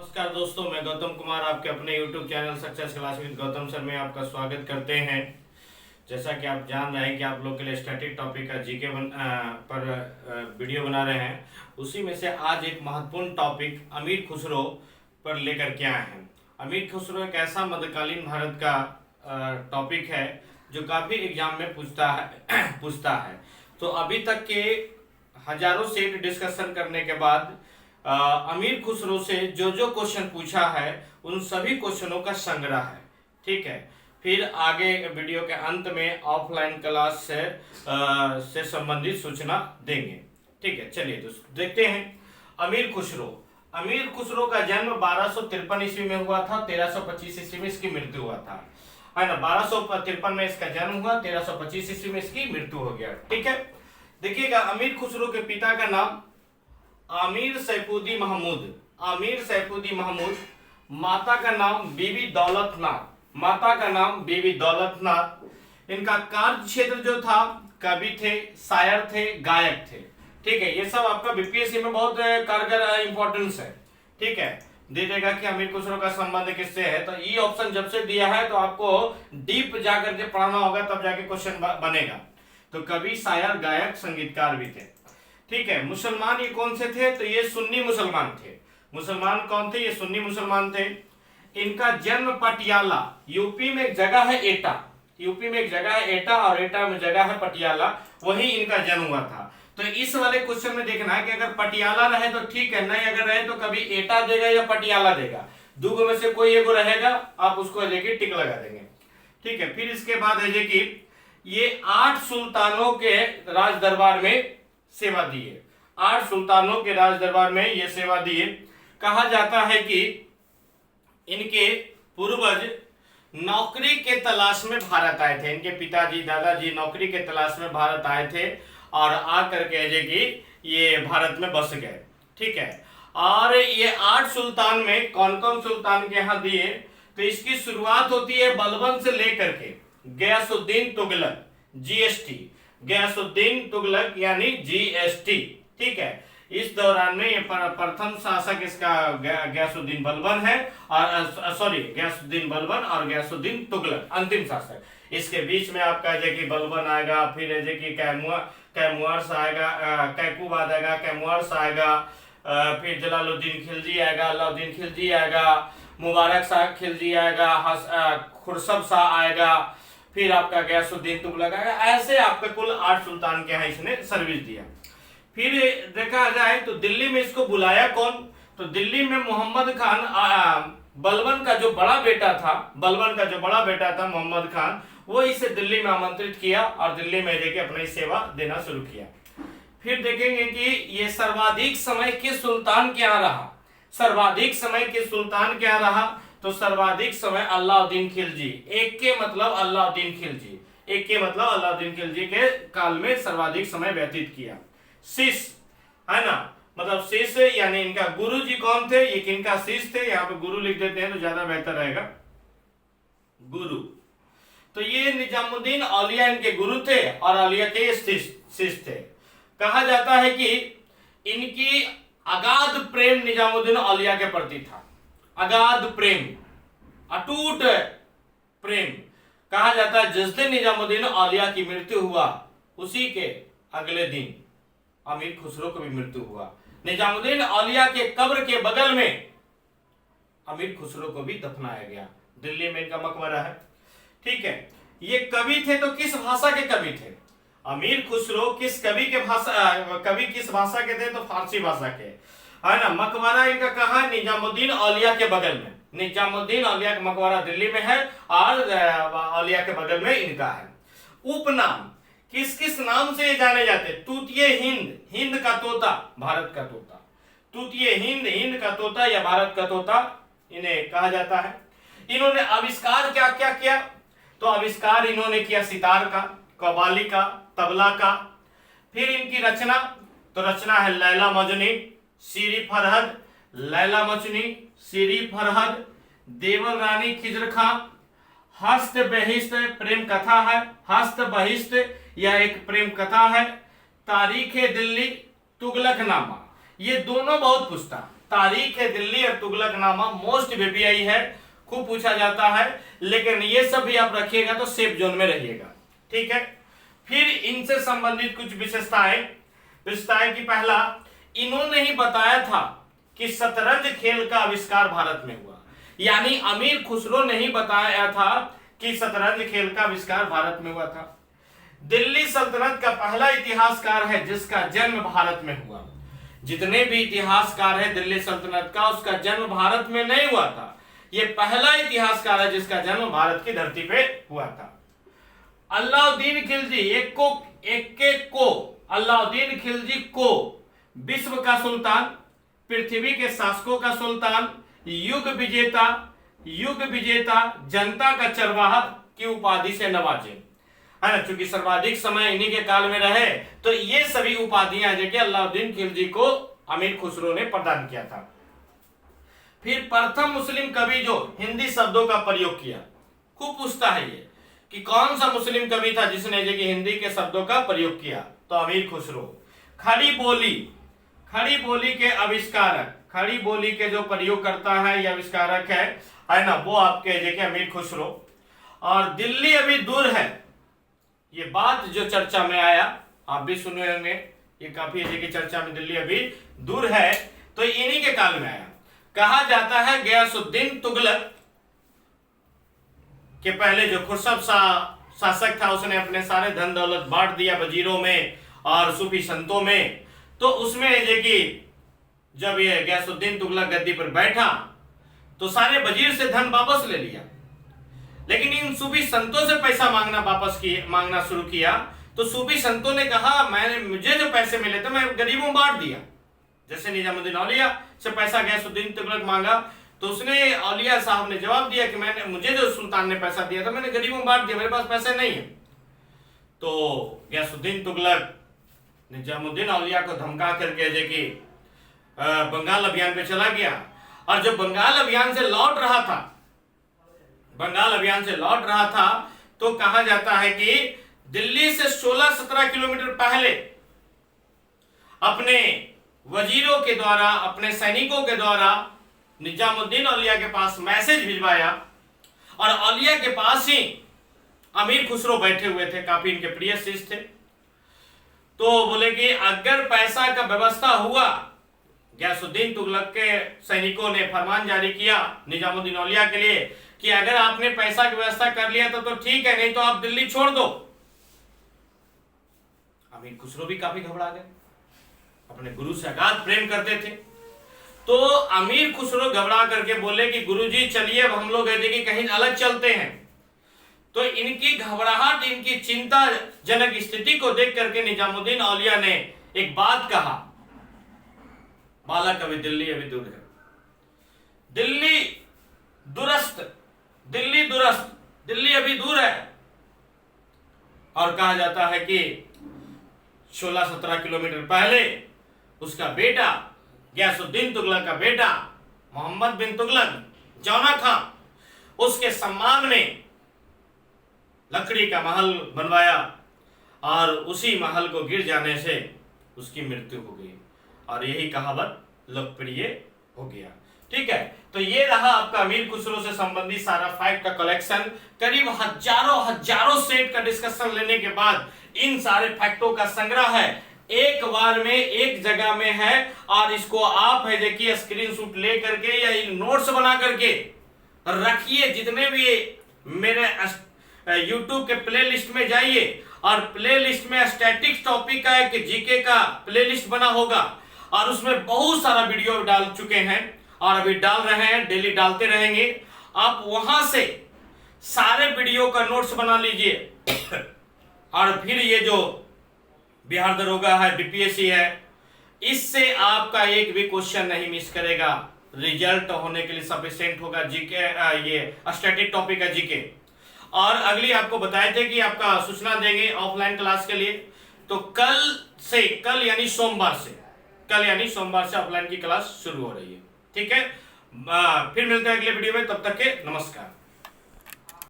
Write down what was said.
नमस्कार दोस्तों, मैं गौतम कुमार आपके अपने YouTube channel success class with Gautam sir में आपका स्वागत करते हैं। जैसा कि आप जान रहे हैं कि आप लोग के लिए स्टैटिक टॉपिक का जीके पर वीडियो बना रहे हैं। उसी में से आज एक महत्वपूर्ण टॉपिक अमीर खुसरो पर लेकर के आए हैं। अमीर खुसरो एक ऐसा मध्यकालीन भारत का टॉपिक है जो काफ़ी एग्जाम में पूछता है। तो अभी तक के हजारों सेट डिस्कशन करने के बाद अमीर खुसरो से जो क्वेश्चन पूछा है उन सभी क्वेश्चनों का संग्रह है। ठीक है, फिर आगे वीडियो के अंत में ऑफलाइन क्लास से संबंधित सूचना देंगे। ठीक है, चलिए दोस्तों देखते हैं। अमीर खुसरो का जन्म 1253 ईस्वी में हुआ था, 1325 ईस्वी में इसकी मृत्यु हुआ था, है ना। 1253 में इसका जन्म हुआ, 1325 ईस्वी में इसकी मृत्यु हो गया। ठीक है, देखिएगा अमीर खुसरो के पिता का नाम आमिर सैफुद्दीन महमूद, माता का नाम बीबी दौलतनाथ। इनका कार्य क्षेत्र जो था कवि थे, शायर थे, गायक थे। ठीक है, ये सब आपका बीपीएससी में बहुत कारगर इंपॉर्टेंस है। ठीक है, दे देगा कि अमीर खुसरो का संबंध किससे है, तो ये ऑप्शन जब से दिया है तो आपको डीप जाकर के पढ़ना होगा, तब जाके क्वेश्चन बनेगा। तो कवि, शायर, गायक, संगीतकार भी थे। ठीक है, मुसलमान ये कौन से थे, तो ये सुन्नी मुसलमान थे। मुसलमान कौन थे, ये सुन्नी मुसलमान थे। इनका जन्म पटियाला, यूपी में एक जगह है एटा, और एटा में जगह है पटियाला, वही इनका जन्म हुआ था। तो इस वाले क्वेश्चन में देखना है कि अगर पटियाला रहे तो ठीक है, नहीं अगर रहे तो कभी एटा देगा या पटियाला देगा, दो में से कोई एगो रहेगा, आप उसको देखिए टिक लगा देंगे। ठीक है, फिर इसके बाद है कि ये 8 सुल्तानों के राज दरबार में सेवा दिए। 8 सुल्तानों के राज दरबार में ये सेवा दिए। कहा जाता है कि इनके पूर्वज नौकरी के तलाश में भारत आए थे। इनके पिताजी दादाजी नौकरी के तलाश में भारत आए थे और आकर के कि ये भारत में बस गए। ठीक है, और ये 8 सुल्तान में कौन कौन सुल्तान के यहाँ दिए, तो इसकी शुरुआत होती है बलबन से लेकर के गयासुद्दीन तुगलक, जीएसटी, गयासुद्दीन तुगलक यानी जीएसटी। ठीक है, इस दौरान में ये प्रथम शासक इसका गयासुद्दीन बलबन है, और गयासुद्दीन बलबन और गयासुद्दीन तुगलक अंतिम शासक। इसके बीच में आपका कि बलबन आएगा, फिर है कि कैमुअर्स आएगा, कैकुबाद आएगा, कैमुअर्स आएगा, फिर जलालुद्दीन खिलजी आएगा, अलाउद्दीन खिलजी आएगा, मुबारक शाह खिलजी आएगा, खुरशब शाह आएगा, फिर आपका गयासुद्दीन तुगलक आएगा। ऐसे आपका कुल 8 सुल्तान के यहाँ इसने सर्विस दिया। फिर देखा जाए तो दिल्ली में इसको बुलाया कौन, तो दिल्ली में मोहम्मद खान, बलबन का जो बड़ा बेटा था मोहम्मद खान, वो इसे दिल्ली में आमंत्रित किया और दिल्ली में जाके अपनी सेवा देना शुरू किया। फिर देखेंगे कि ये सर्वाधिक समय किस सुल्तान के यहाँ रहा, तो सर्वाधिक समय अलाउद्दीन खिलजी, एक के मतलब अलाउद्दीन खिलजी के काल में सर्वाधिक समय व्यतीत किया। शिष्य है ना, मतलब शिष्य यानी इनका गुरु जी कौन थे, ये किनका शिष्य थे, यहाँ पे गुरु लिख देते हैं तो ज्यादा बेहतर रहेगा, गुरु। तो ये निजामुद्दीन औलिया इनके गुरु थे और औलिया के शिष्य थे। कहा जाता है कि इनकी अगाध प्रेम निजामुद्दीन औलिया के प्रति था, अगाध प्रेम, अटूट प्रेम। कहा जाता है जिस दिन निजामुद्दीन औलिया की मृत्यु हुआ उसी के अगले दिन अमीर खुसरो को भी मृत्यु हुआ। निजामुद्दीन औलिया के कब्र के बगल में अमीर खुसरो को भी दफनाया गया। दिल्ली में इनका मकबरा है। ठीक है, ये कवि थे तो किस भाषा के कवि थे, अमीर खुसरो कवि किस भाषा के थे, तो फारसी भाषा के, है ना। मकबरा इनका कहा, निजामुद्दीन औलिया के बगल में, निजामुद्दीन औलिया का मकबरा दिल्ली में है और औलिया के बगल में इनका है। उपनाम किस किस नाम से ये जाने जाते, तूतिए हिंद का तोता, भारत का तोता, तूतिए हिंद का तोता या भारत का तोता इन्हें कहा जाता है। इन्होंने आविष्कार क्या क्या किया, तो आविष्कार इन्होंने किया सितार का, कव्वाली का, तबला का। फिर इनकी रचना, तो रचना है लैला मजनी, शीरी फरहद, देवल रानी खिजर खां, हस्त बहिष्ट प्रेम कथा है, हस्त बहिष्ट यह एक प्रेम कथा है, तारीख दिल्ली, तुगलकनामा, ये दोनों बहुत पूछता, तारीख है दिल्ली और तुगलकनामा मोस्ट वीपीआई है, खूब पूछा जाता है, लेकिन ये सब भी आप रखिएगा तो सेफ जोन में रहिएगा, ठीक है। फिर इनसे संबंधित कुछ विशेषताएं कि पहला, इन्होंने ही बताया था कि शतरंज खेल का आविष्कार भारत में हुआ, यानी अमीर खुसरो ने ही बताया था कि शतरंज खेल का आविष्कार भारत में हुआ था। दिल्ली सल्तनत का पहला इतिहासकार है जिसका जन्म भारत में हुआ। जितने भी इतिहासकार है दिल्ली सल्तनत का, उसका जन्म भारत में नहीं हुआ था, ये पहला इतिहासकार है जिसका जन्म भारत की धरती पे हुआ था। अलाउद्दीन खिलजी अलाउद्दीन खिलजी को विश्व का सुल्तान, पृथ्वी के शासकों का सुल्तान, युग विजेता, जनता का चरवाहा की उपाधि से नवाजे, है ना। चूंकि सर्वाधिक समय इन्हीं के काल में रहे, तो ये सभी उपाधियां जो कि अलाउद्दीन खिलजी को अमीर खुसरो ने प्रदान किया था। फिर प्रथम मुस्लिम कवि जो हिंदी शब्दों का प्रयोग किया, खूब पूछता है ये कि कौन सा मुस्लिम कवि था जिसने जो कि हिंदी के शब्दों का प्रयोग किया, तो अमीर खुसरो। खड़ी बोली के आविष्कारक, खड़ी बोली के जो प्रयोग करता है या आविष्कारक है ना, वो आपके जो कि अमीर खुसरो। और दिल्ली अभी दूर है, ये बात जो चर्चा में आया, आप भी सुने होंगे, ये काफी है कि चर्चा में दिल्ली अभी दूर है, तो इन्हीं के काल में आया। कहा जाता है गयासुद्दीन तुगलक के पहले जो खुर्शब शासक था, उसने अपने सारे धन दौलत बांट दिया वजीरों में और सूफी संतों में। तो उसमें जब ये गयासुद्दीन तुगलक गद्दी पर बैठा तो सारे वजीर से धन वापस ले लिया, लेकिन इन सूफी संतों से पैसा मांगना शुरू किया। तो सूफी संतों ने कहा मुझे जो पैसे मिले थे मैं गरीबों में बांट दिया। जैसे निजामुद्दीन औलिया से पैसा गयासुद्दीन तुगलक मांगा, तो उसने औलिया साहब ने जवाब दिया कि मुझे जो सुल्तान ने पैसा दिया था मैंने गरीबों में बांट दिया, मेरे पास पैसे नहीं है। तो गयासुद्दीन तुगलक निजामुद्दीन औलिया को धमका करके कि बंगाल अभियान पे चला गया। और जब बंगाल अभियान से लौट रहा था तो कहा जाता है कि दिल्ली से 16-17 किलोमीटर पहले अपने वजीरों के द्वारा, अपने सैनिकों के द्वारा निजामुद्दीन औलिया के पास मैसेज भिजवाया, और औलिया के पास ही अमीर खुसरो बैठे हुए थे, काफी इनके प्रिय शिष्य थे। तो बोले कि अगर पैसा का व्यवस्था हुआ, गयासुद्दीन तुगलक के सैनिकों ने फरमान जारी किया निजामुद्दीन औलिया के लिए कि अगर आपने पैसा की व्यवस्था कर लिया तो ठीक है, नहीं तो आप दिल्ली छोड़ दो। अमीर खुसरो भी काफी घबरा गए, अपने गुरु से अगाध प्रेम करते थे। तो अमीर खुसरो घबरा करके बोले कि गुरुजी चलिए अब हम लोग कहीं अलग चलते हैं। तो इनकी घबराहट, इनकी चिंताजनक स्थिति को देख करके निजामुद्दीन औलिया ने एक बात कहा, बालक अभी दिल्ली अभी दूर है, दिल्ली दुरस्त, दिल्ली अभी दूर है। और कहा जाता है कि 16-17 किलोमीटर पहले उसका बेटा गयासुद्दीन तुगलक का बेटा मोहम्मद बिन तुगलक जौना खां, उसके सम्मान में लकड़ी का महल बनवाया और उसी महल को गिर जाने से उसकी मृत्यु हो गई, और यही कहावत लोकप्रिय हो गया। ठीक है, तो ये रहा आपका अमीर खुसरो से संबंधित सारा फैक्ट का कलेक्शन। करीब हजारों सेट का डिस्कशन लेने के बाद इन सारे फैक्टों का संग्रह है, एक बार में एक जगह में है, और इसको आप है देखिए स्क्रीनशॉट ले करके या नोट्स बना करके रखिए। जितने भी मेरे YouTube के प्लेलिस्ट में जाइए, और प्लेलिस्ट में स्टैटिक्स टॉपिक का एक जीके का प्लेलिस्ट बना होगा, और उसमें बहुत सारा वीडियो डाल चुके हैं और अभी डाल रहे हैं, डेली डालते रहेंगे। आप वहां से सारे वीडियो का नोट्स बना लीजिए, और फिर ये जो बिहार दरोगा है, बीपीएससी है, इससे आपका एक भी क्वेश्चन नहीं मिस करेगा, रिजल्ट होने के लिए सफिशिएंट होगा। जीके ये स्टैटिक टॉपिक है जीके। और अगली आपको बताए थे कि आपका सूचना देंगे ऑफलाइन क्लास के लिए, तो कल यानी सोमवार से ऑफलाइन की क्लास शुरू हो रही है। ठीक है, फिर मिलते हैं अगले वीडियो में, तब तक के नमस्कार।